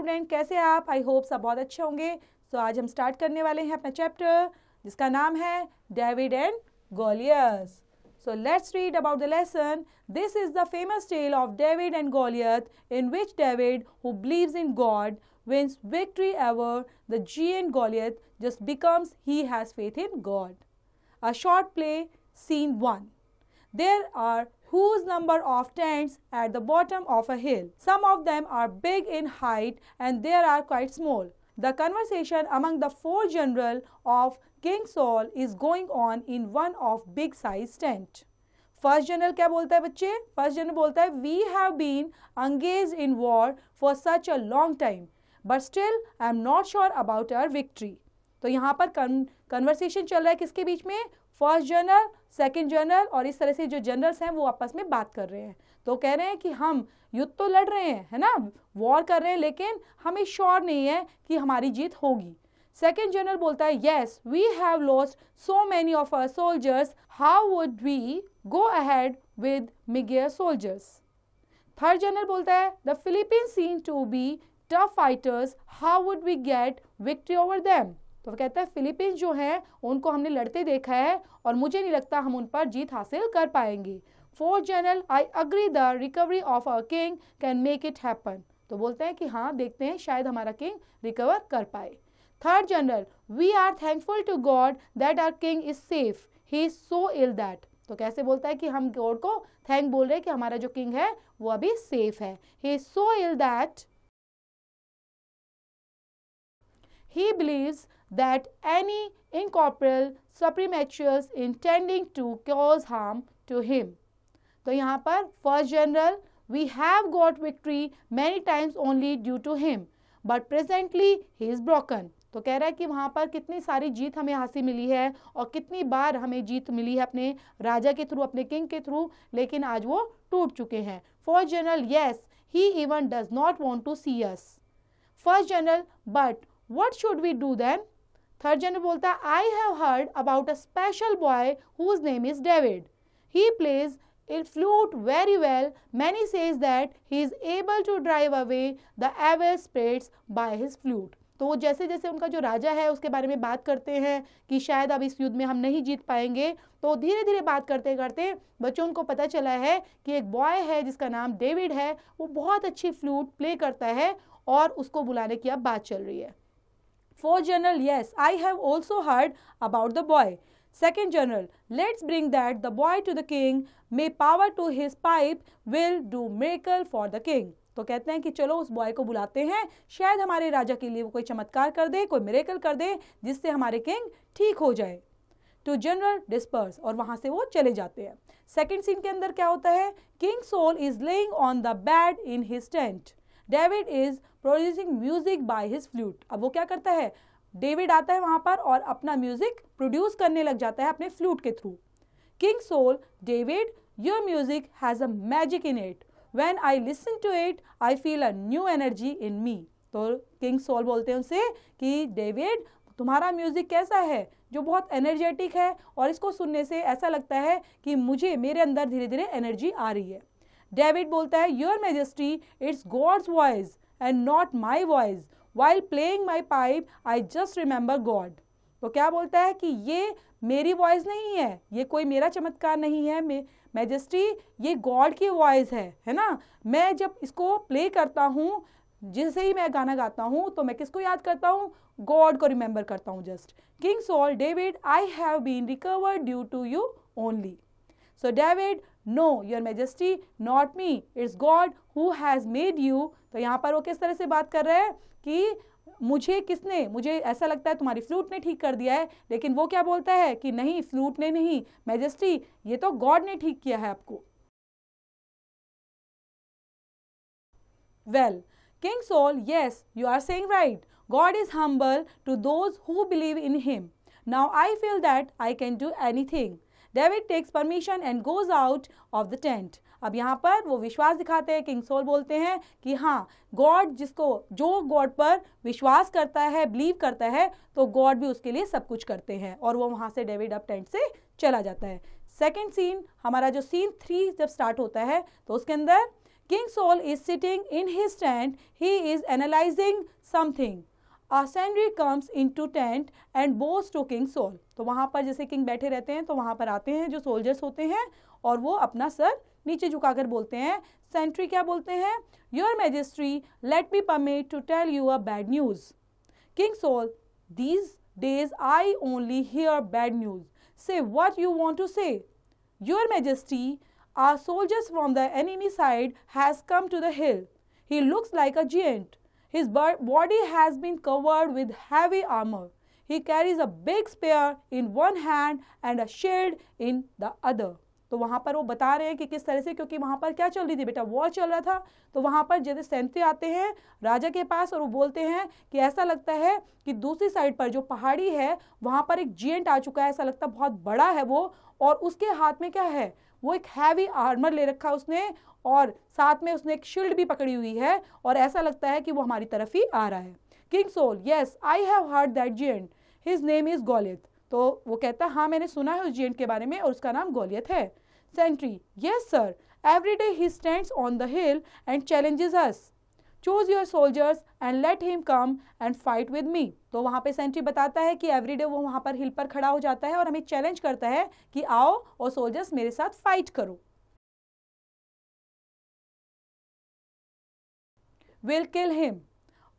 Student, कैसे हैं आप? आई होप सब बहुत अच्छे होंगे। तो आज हम स्टार्ट करने वाले हैं अपना चैप्टर जिसका नाम है David and Goliath. So let's read about the lesson. This is the famous tale of David and Goliath, in which David, who believes in God, wins victory over the giant Goliath just because he has faith in God. A short play, scene 1. There are huge number of tents at the bottom of a hill. Some of them are big in height and they are quite small. The conversation among the four generals of King Saul is going on in one of big size tent. First general क्या बोलता है बच्चे? First general बोलता है We have been engaged in war for such a long time, but still I am not sure about our victory. तो यहाँ पर conversation चल रहा है किसके बीच में? फर्स्ट जनरल, सेकंड जनरल और इस तरह से जो जनरल्स हैं वो आपस में बात कर रहे हैं। तो कह रहे हैं कि हम युद्ध तो लड़ रहे हैं, है ना, वॉर कर रहे हैं, लेकिन हमें श्योर नहीं है कि हमारी जीत होगी। सेकंड जनरल बोलता है yes we have lost so many of our soldiers, how would we go ahead with meagre soldiers. Third general बोलता है the Philippines seem to be tough fighters, how would we get victory over them. तो वो कहता है Philippines जो हैं उनको हमने लड़ते देखा है और मुझे नहीं लगता हम उन पर जीत हासिल कर पाएंगे। Fourth general I agree the recovery of our king can make it happen. तो बोलते हैं कि हाँ देखते हैं शायद हमारा किंग रिकवर कर पाए। Third general we are thankful to God that our king is safe, he is so ill that. तो कैसे बोलता है कि हम गॉड को थैंक बोल रहे हैं कि हमारा जो किंग है वो अभी सेफ है। He is so ill that he believes that any incorporeal supernaturals intending to cause harm to him. तो यहाँ पर first general we have got victory many times only due to him, but presently he is broken. तो कह रहा है कि वहाँ पर कितनी सारी जीत हमें हासिल मिली है और कितनी बार हमें जीत मिली है अपने राजा के थ्रू, अपने किंग के थ्रू, लेकिन आज वो टूट चुके हैं। First general yes he even does not want to see us. First general but what should we do then? Third general बोलता है I have heard about a special boy whose name is David. He plays a flute very well. Many says that he is able to drive away the evil spirits by his flute. तो वो जैसे जैसे उनका जो राजा है उसके बारे में बात करते हैं कि शायद अब इस युद्ध में हम नहीं जीत पाएंगे, तो धीरे धीरे बात करते करते बच्चों को पता चला है कि एक बॉय है जिसका नाम डेविड है, वो बहुत अच्छी फ्लूट प्ले करता है और उसको बुलाने की अब बात चल रही है। Fourth general, yes, I have also heard about the boy. Second general, let's bring that the boy to the king. May power to his pipe will do miracle for the king. तो कहते हैं कि चलो उस boy को बुलाते हैं, शायद हमारे राजा के लिए वो कोई चमत्कार कर दे, कोई मिरेकल कर दे जिससे हमारे किंग ठीक हो जाए। टू जनरल डिस्पर्स, और वहां से वो चले जाते हैं। सेकेंड सीन के अंदर क्या होता है? King Saul is laying on the bed in his tent. David is producing music by his flute. अब वो क्या करता है? डेविड आता है वहां पर और अपना म्यूजिक प्रोड्यूस करने लग जाता है अपने फ्लूट के through. King Saul, David, your music has a magic in it, when I listen to it I feel a new energy in me. तो किंग सोल बोलते हैं उनसे कि डेविड तुम्हारा म्यूजिक कैसा है जो बहुत एनर्जेटिक है और इसको सुनने से ऐसा लगता है कि मुझे मेरे अंदर धीरे धीरे एनर्जी आ रही है। डेविड बोलता है your majesty it's God's voice and not my voice, while playing my pipe I just remember God. तो क्या बोलता है कि ये मेरी वॉइस नहीं है, ये कोई मेरा चमत्कार नहीं है, मैजेस्टी ये गॉड की वॉइस है ना। मैं जब इसको प्ले करता हूँ, जिसे ही मैं गाना गाता हूँ, तो मैं किसको याद करता हूँ? गॉड को रिमेंबर करता हूँ just. King Saul, David, I have been recovered due to you only. So David, no, your majesty, not me. It's God who has made you. तो यहाँ पर वो किस तरह से बात कर रहे हैं कि मुझे ऐसा लगता है तुम्हारी फ्लूट ने ठीक कर दिया है, लेकिन वो क्या बोलता है कि नहीं, फ्लूट ने नहीं, मैजेस्टी ये तो गॉड ने ठीक किया है आपको। Well, King Saul, yes, you are saying right. God is humble to those who believe in him. Now I feel that I can do anything. David takes permission and goes out of the tent. अब यहाँ पर वो विश्वास दिखाते हैं। King soul बोलते हैं कि हाँ, गॉड जो गॉड पर विश्वास करता है, बिलीव करता है, तो गॉड भी उसके लिए सब कुछ करते हैं। और वो वहाँ से डेविड अब टेंट से चला जाता है। सेकेंड सीन, हमारा जो सीन 3 जब स्टार्ट होता है तो उसके अंदर King Saul is sitting in his tent. He is analyzing something. A sentry comes into tent and bows to King Saul. तो वहाँ पर जैसे किंग बैठे रहते हैं तो वहाँ पर आते हैं जो सोल्जर्स होते हैं और वो अपना सर नीचे झुकाकर बोलते हैं. सेंट्री क्या बोलते हैं? Your Majesty, let me permit to tell you a bad news. King Saul, these days I only hear bad news. Say what you want to say. Your Majesty, our soldiers from the enemy side has come to the hill. He looks like a giant. His body has been covered with heavy armor. He carries a big spear in one hand and a shield in the other. तो वहाँ पर वो बता रहे हैं कि किस तरह से, क्योंकि वहाँ पर क्या चल रही थी बेटा, वॉर चल रहा था. तो वहाँ पर जैसे सैनिक आते हैं राजा के पास और वो बोलते हैं कि ऐसा लगता है कि दूसरी साइड पर जो पहाड़ी है वहाँ पर एक जिएंट आ चुका है, ऐसा लगता है बहुत बड़ा है वो, और उसके हाथ में क्या है, वो एक हैवी आर्मर ले रखा उसने और साथ में उसने एक शील्ड भी पकड़ी हुई है और ऐसा लगता है कि वो हमारी तरफ ही आ रहा है. King Saul, yes I have heard that giant, his name is Goliath. तो वो कहता है हाँ मैंने सुना है उस जिएंट के बारे में और उसका नाम गोलियत है. Sentry, yes sir, every day he stands on the hill and challenges us. Choose your soldiers and let him come and fight with me. तो वहाँ पे सेंट्री बताता है कि एवरीडे वो वहाँ पर हिल पर खड़ा हो जाता है और हमें चैलेंज करता है कि आओ और सोल्जर्स मेरे साथ फाइट करो. विल किल हिम,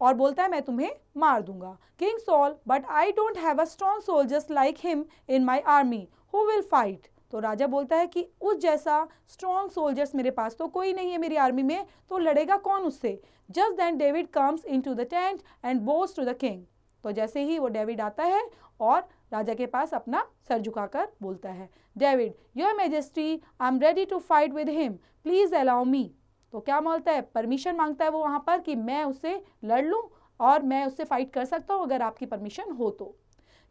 और बोलता है मैं तुम्हें मार दूंगा. King sol, but I don't have a strong soldiers like him in my army, who will fight. तो राजा बोलता है कि उस जैसा स्ट्रॉन्ग सोल्जर्स मेरे पास तो कोई नहीं है मेरी आर्मी में, तो लड़ेगा कौन उससे. Just then David comes into the tent and bows to the king. तो जैसे ही वो डेविड आता है और राजा के पास अपना सर झुकाकर बोलता है, David, your majesty, I am ready to fight with him, please allow me. तो क्या मांगता है, परमिशन मांगता है वो वहाँ पर कि मैं उससे लड़ लूँ और मैं उससे फाइट कर सकता हूँ अगर आपकी परमिशन हो तो.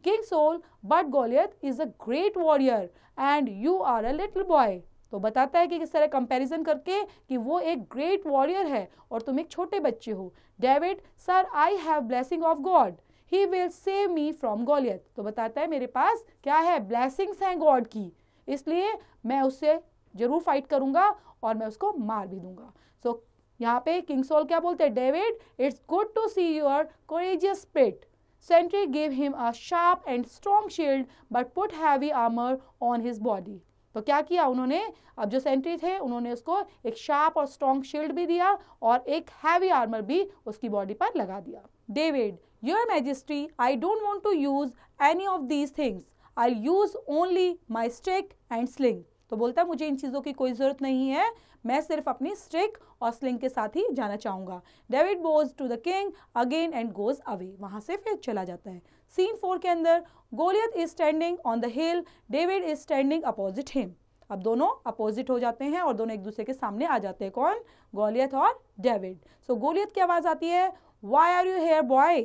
King Saul, but Goliath is a great warrior and you are a little boy. तो बताता है कि किस तरह कंपैरिजन करके कि वो एक ग्रेट वॉरियर है और तुम एक छोटे बच्चे हो. David, sir I have blessing of God, he will save me from Goliath. तो बताता है मेरे पास क्या है, ब्लेसिंग्स हैं गॉड की, इसलिए मैं उससे जरूर फाइट करूंगा और मैं उसको मार भी दूंगा. सो यहाँ पे किंग सॉल क्या बोलते हैं, David, it's good to see your courageous spirit. Sentry gave him a sharp and strong shield but put heavy armor on his body. तो क्या किया उन्होंने, अब जो सेंट्री थे उन्होंने उसको एक शार्प और स्ट्रॉन्ग शील्ड भी दिया और एक हैवी आर्मर भी उसकी बॉडी पर लगा दिया. David, your majesty, I don't want to use any of these things, I use only my stick and sling. तो बोलता है मुझे इन चीज़ों की कोई ज़रूरत नहीं है, मैं सिर्फ अपनी स्टिक और स्लिंग के साथ ही जाना चाहूँगा. David bows to the king again and goes away. वहाँ से फिर चला जाता है. सीन 4 के अंदर Goliath is standing on the hill, David is standing opposite him. अब दोनों अपोजिट हो जाते हैं और दोनों एक दूसरे के सामने आ जाते हैं. कौन, गोलियत और डेविड. सो गोलियत की आवाज़ आती है, why are you here boy.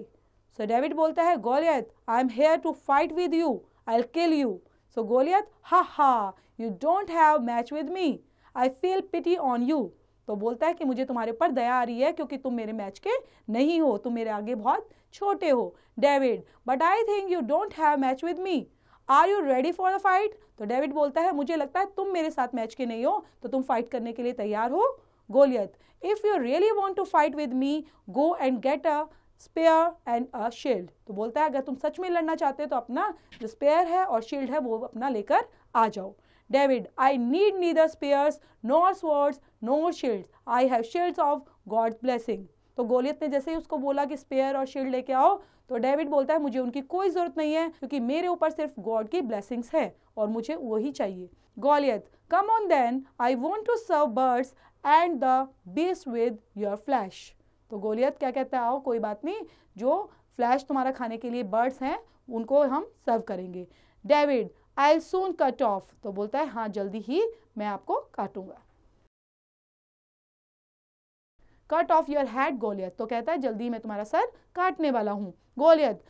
So David बोलता है, Goliath, I am here to fight with you, I will kill you. So Goliath, ha ha, you don't have match with me, I feel pity on you. तो बोलता है कि मुझे तुम्हारे ऊपर दया आ रही है क्योंकि तुम मेरे मैच के नहीं हो, तुम मेरे आगे बहुत छोटे हो. David, but I think you don't have match with me, are you ready for the fight. तो डेविड बोलता है मुझे लगता है तुम मेरे साथ मैच के नहीं हो, तो तुम फाइट करने के लिए तैयार हो. Goliath, if you really want to fight with me, go and get a spear and a shield. तो बोलता है अगर तुम सच में लड़ना चाहते हो तो अपना जो स्पेयर है और शील्ड है वो अपना लेकर आ जाओ. David, I need neither spears nor swords nor shields. I have shields of God's blessing. तो गोलियत ने जैसे ही उसको बोला कि स्पेयर और शील्ड लेके आओ, तो डेविड बोलता है मुझे उनकी कोई जरूरत नहीं है क्योंकि मेरे ऊपर सिर्फ गॉड की ब्लेसिंग्स है और मुझे वही चाहिए. Goliath, come on then, I want to serve birds and the beast with your flesh. तो गोलियत क्या कहता है, आओ कोई बात नहीं, जो फ्लैश तुम्हारा खाने के लिए बर्ड्स हैं उनको हम सर्व करेंगे. David, I'll soon cut off. तो बोलता है हाँ जल्दी ही मैं आपको काटूंगा. Cut off your head Goliath. तो कहता है जल्दी मैं तुम्हारा सर काटने वाला हूँ. Goliath,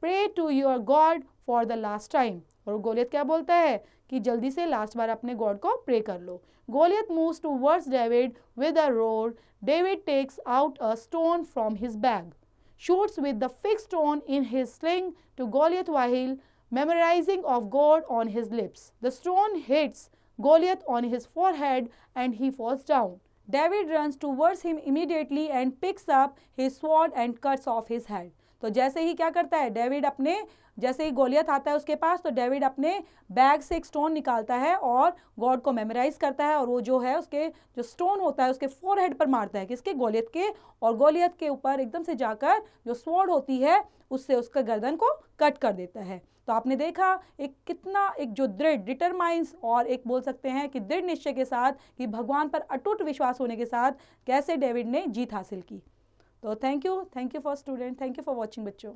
pray to your god for the last time. और गोलियत क्या बोलता है कि जल्दी से लास्ट बार अपने गॉड को प्रे कर लो. Goliath moves towards David with a roar. David takes out a stone from his bag, shoots with the fixed stone in his sling to Goliath while memorizing of God on his lips. The stone hits Goliath on his forehead and he falls down. David runs towards him immediately and picks up his sword and cuts of his head. तो जैसे ही क्या करता है David, अपने जैसे ही गोलियत आता है उसके पास, तो डेविड अपने बैग से एक स्टोन निकालता है और गॉड को मेमोराइज करता है, और वो जो है उसके जो स्टोन होता है उसके फोरहेड पर मारता है, किसके, गोलियत के, और गोलियत के ऊपर एकदम से जाकर जो स्वॉर्ड होती है उससे उसका गर्दन को कट कर देता है। तो आपने देखा एक कितना एक जो दृढ़ डिटरमाइंस और एक बोल सकते हैं कि दृढ़ निश्चय के साथ कि भगवान पर अटूट विश्वास होने के साथ कैसे डेविड ने जीत हासिल की। तो thank you for student, thank you for watching बच्चों।